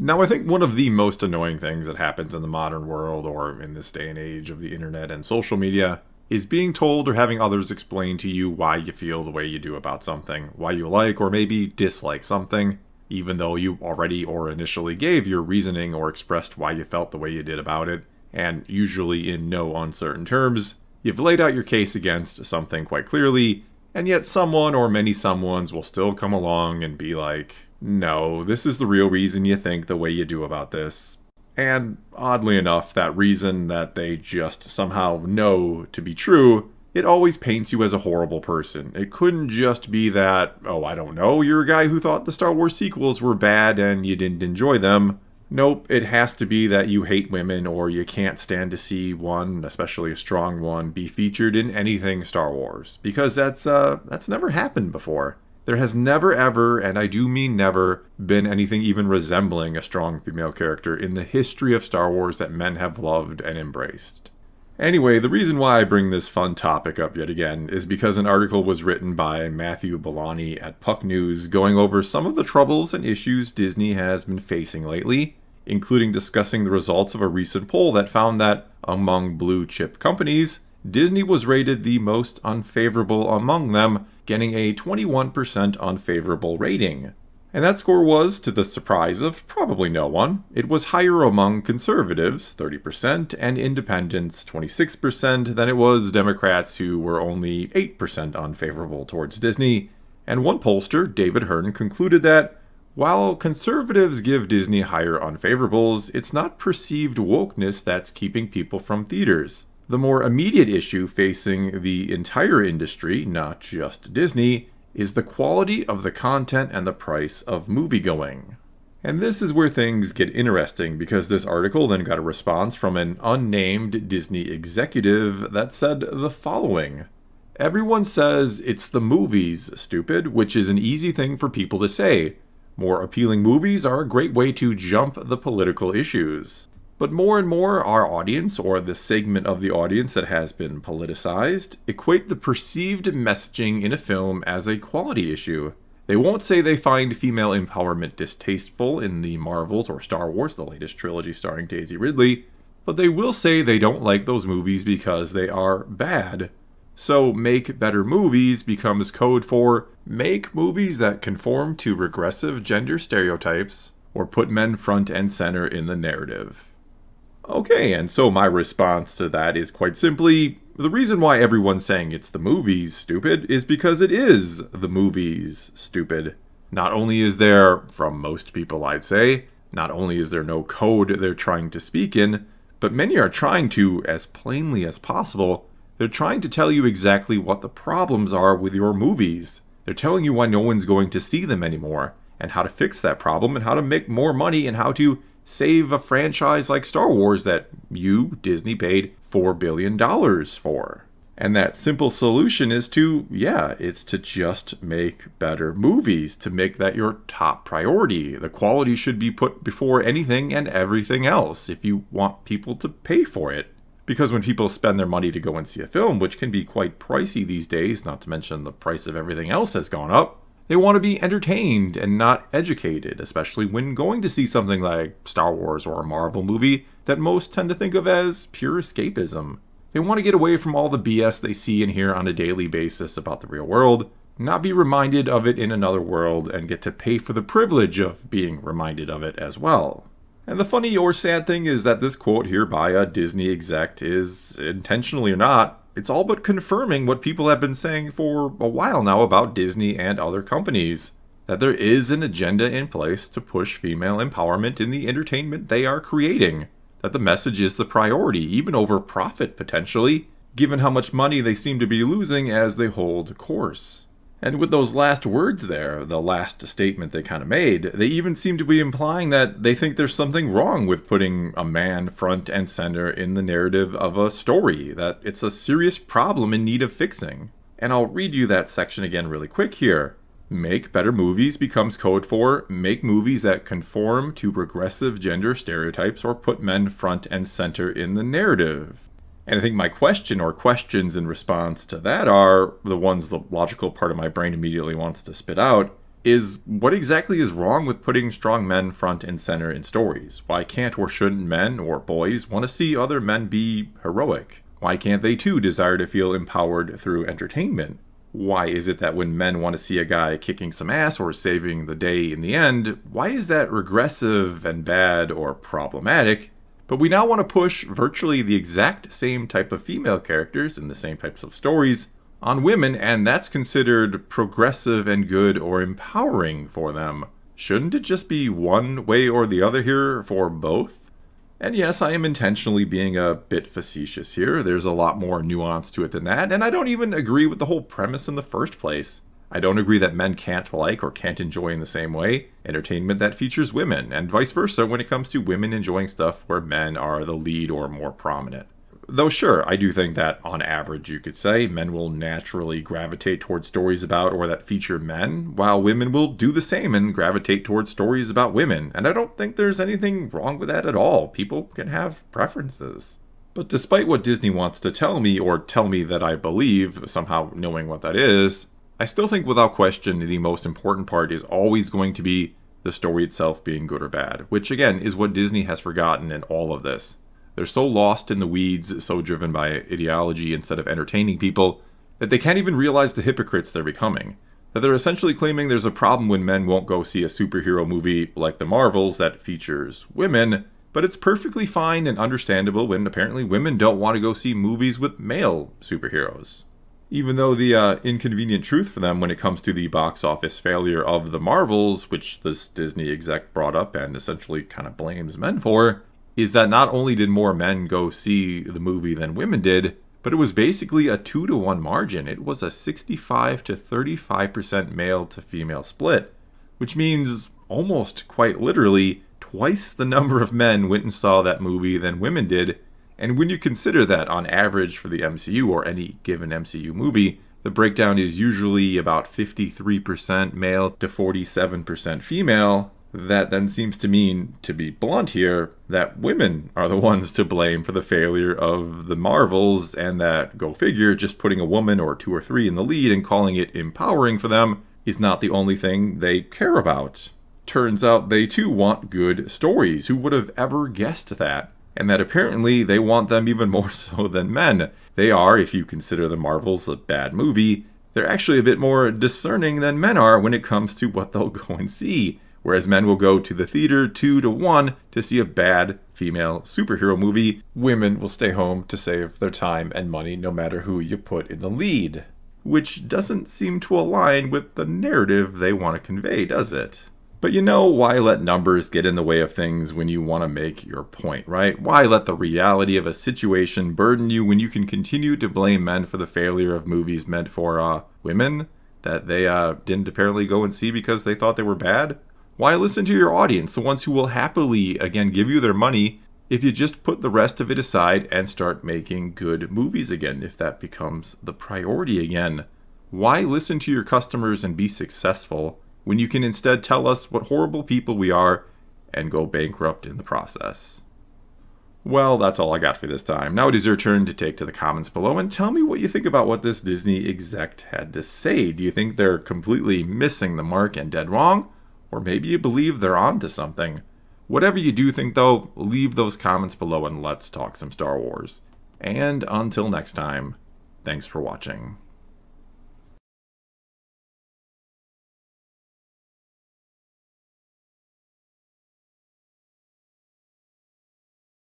Now, I think one of the most annoying things that happens in the modern world, or in this day and age of the internet and social media, is being told or having others explain to you why you feel the way you do about something, why you like or maybe dislike something, even though you already or initially gave your reasoning or expressed why you felt the way you did about it, and usually in no uncertain terms. You've laid out your case against something quite clearly, and yet someone or many someones will still come along and be like, no, this is the real reason you think the way you do about this. And oddly enough, that reason that they just somehow know to be true, it always paints you as a horrible person. It couldn't just be that, oh, I don't know, you're a guy who thought the Star Wars sequels were bad and you didn't enjoy them. Nope, it has to be that you hate women or you can't stand to see one, especially a strong one, be featured in anything Star Wars. Because that's never happened before. There has never ever, and I do mean never, been anything even resembling a strong female character in the history of Star Wars that men have loved and embraced. Anyway, the reason why I bring this fun topic up yet again is because an article was written by Matthew Bellani at Puck News going over some of the troubles and issues Disney has been facing lately, including discussing the results of a recent poll that found that, among blue chip companies, Disney was rated the most unfavorable among them, getting a 21% unfavorable rating. And that score was, to the surprise of probably no one, it was higher among conservatives, 30%, and independents, 26%, than it was Democrats who were only 8% unfavorable towards Disney. And one pollster, David Hearn, concluded that, while conservatives give Disney higher unfavorables, it's not perceived wokeness that's keeping people from theaters. The more immediate issue facing the entire industry, not just Disney, is the quality of the content and the price of moviegoing. And this is where things get interesting because this article then got a response from an unnamed Disney executive that said the following. Everyone says it's the movies, stupid, which is an easy thing for people to say. More appealing movies are a great way to jump the political issues. But more and more, our audience, or the segment of the audience that has been politicized, equate the perceived messaging in a film as a quality issue. They won't say they find female empowerment distasteful in the Marvels or Star Wars, the latest trilogy starring Daisy Ridley, but they will say they don't like those movies because they are bad. So make better movies becomes code for make movies that conform to regressive gender stereotypes or put men front and center in the narrative. Okay, and so my response to that is quite simply, the reason why everyone's saying it's the movies, stupid, is because it is the movies, stupid. Not only is there, from most people I'd say, not only is there no code they're trying to speak in, but many are trying to, as plainly as possible, they're trying to tell you exactly what the problems are with your movies. They're telling you why no one's going to see them anymore, and how to fix that problem, and how to make more money, and how to save a franchise like Star Wars that you, Disney, paid $4 billion for. And that simple solution is it's to just make better movies, to make that your top priority. The quality should be put before anything and everything else if you want people to pay for it. Because when people spend their money to go and see a film, which can be quite pricey these days, not to mention the price of everything else has gone up, they want to be entertained and not educated, especially when going to see something like Star Wars or a Marvel movie that most tend to think of as pure escapism. They want to get away from all the BS they see and hear on a daily basis about the real world, not be reminded of it in another world, and get to pay for the privilege of being reminded of it as well. And the funny or sad thing is that this quote here by a Disney exec is, intentionally or not, it's all but confirming what people have been saying for a while now about Disney and other companies. That there is an agenda in place to push female empowerment in the entertainment they are creating. That the message is the priority, even over profit potentially, given how much money they seem to be losing as they hold course. And with those last words there, the last statement they kind of made, they even seem to be implying that they think there's something wrong with putting a man front and center in the narrative of a story, that it's a serious problem in need of fixing. And I'll read you that section again really quick here. Make better movies becomes code for make movies that conform to regressive gender stereotypes or put men front and center in the narrative. And I think my question or questions in response to that are the ones the logical part of my brain immediately wants to spit out. is what exactly is wrong with putting strong men front and center in stories? Why can't or shouldn't men or boys want to see other men be heroic? Why can't they too desire to feel empowered through entertainment? Why is it that when men want to see a guy kicking some ass or saving the day in the end, why is that regressive and bad or problematic? But we now want to push virtually the exact same type of female characters in the same types of stories on women, and that's considered progressive and good or empowering for them. Shouldn't it just be one way or the other here for both? And yes, I am intentionally being a bit facetious here. There's a lot more nuance to it than that, and I don't even agree with the whole premise in the first place. I don't agree that men can't like or can't enjoy in the same way entertainment that features women, and vice versa when it comes to women enjoying stuff where men are the lead or more prominent. Though sure, I do think that on average, you could say, men will naturally gravitate towards stories about or that feature men, while women will do the same and gravitate towards stories about women. And I don't think there's anything wrong with that at all. People can have preferences. But despite what Disney wants to tell me, or tell me that I believe, somehow knowing what that is, I still think without question the most important part is always going to be the story itself being good or bad, which again is what Disney has forgotten in all of this. They're so lost in the weeds, so driven by ideology instead of entertaining people, that they can't even realize the hypocrites they're becoming. That they're essentially claiming there's a problem when men won't go see a superhero movie like the Marvels that features women, but it's perfectly fine and understandable when apparently women don't want to go see movies with male superheroes. Even though the inconvenient truth for them when it comes to the box office failure of the Marvels, which this Disney exec brought up and essentially kind of blames men for, is that not only did more men go see the movie than women did, but it was basically a 2-to-1 margin. It was a 65 to 35% male to female split, which means almost quite literally twice the number of men went and saw that movie than women did. And when you consider that on average for the MCU or any given MCU movie, the breakdown is usually about 53% male to 47% female, that then seems to mean, to be blunt here, that women are the ones to blame for the failure of the Marvels, and that, go figure, just putting a woman or 2 or 3 in the lead and calling it empowering for them is not the only thing they care about. Turns out they too want good stories. Who would have ever guessed that? And that apparently they want them even more so than men. They are, if you consider the Marvels a bad movie, they're actually a bit more discerning than men are when it comes to what they'll go and see. Whereas men will go to the theater 2-to-1 to see a bad female superhero movie, women will stay home to save their time and money no matter who you put in the lead. Which doesn't seem to align with the narrative they want to convey, does it? But you know, why let numbers get in the way of things when you want to make your point, right? Why let the reality of a situation burden you when you can continue to blame men for the failure of movies meant for women that they didn't apparently go and see because they thought they were bad? Why listen to your audience, the ones who will happily, again, give you their money if you just put the rest of it aside and start making good movies again, if that becomes the priority again? Why listen to your customers and be successful when you can instead tell us what horrible people we are and go bankrupt in the process? Well, that's all I got for this time. Now it is your turn to take to the comments below and tell me what you think about what this Disney exec had to say. Do you think they're completely missing the mark and dead wrong? Or maybe you believe they're onto something. Whatever you do think, though, leave those comments below and let's talk some Star Wars. And until next time, thanks for watching.